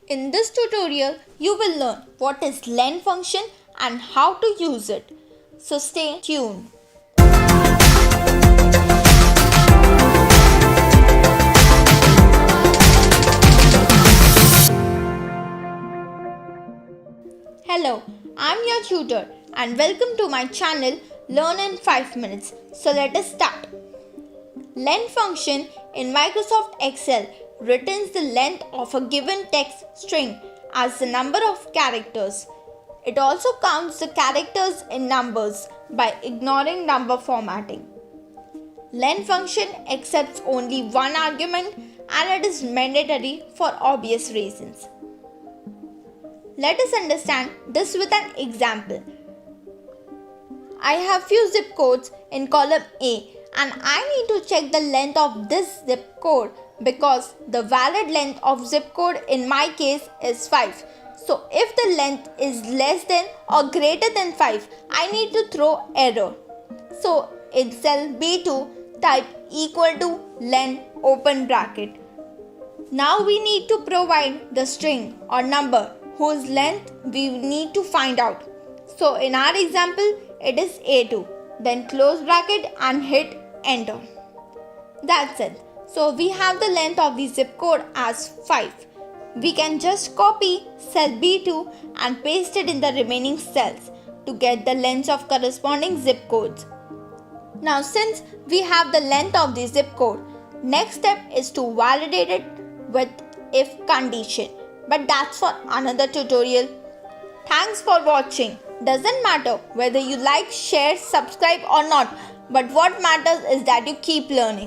In this tutorial, you will learn what is len function and how to use it. So stay tuned. Hello, I'm your tutor and welcome to my channel Learn in 5 minutes. So let us start. Len function in Microsoft Excel returns the length of a given text string as the number of characters. It also counts the characters in numbers by ignoring number formatting. Len function accepts only one argument and it is mandatory for obvious reasons. Let us understand this with an example. I have few zip codes in column A and I need to check the length of this zip code because the valid length of zip code in my case is 5. So if the length is less than or greater than 5, I need to throw error. So in cell B2, type equal to len open bracket. Now we need to provide the string or number whose length we need to find out. So in our example, it is A2. Then close bracket and hit enter. That's it. So we have the length of the zip code as 5. We can just copy cell B2 and paste it in the remaining cells to get the lengths of corresponding zip codes. Now since we have the length of the zip code, next step is to validate it with if condition. But that's for another tutorial. Thanks for watching. Doesn't matter whether you like, share, subscribe or not, but what matters is that you keep learning.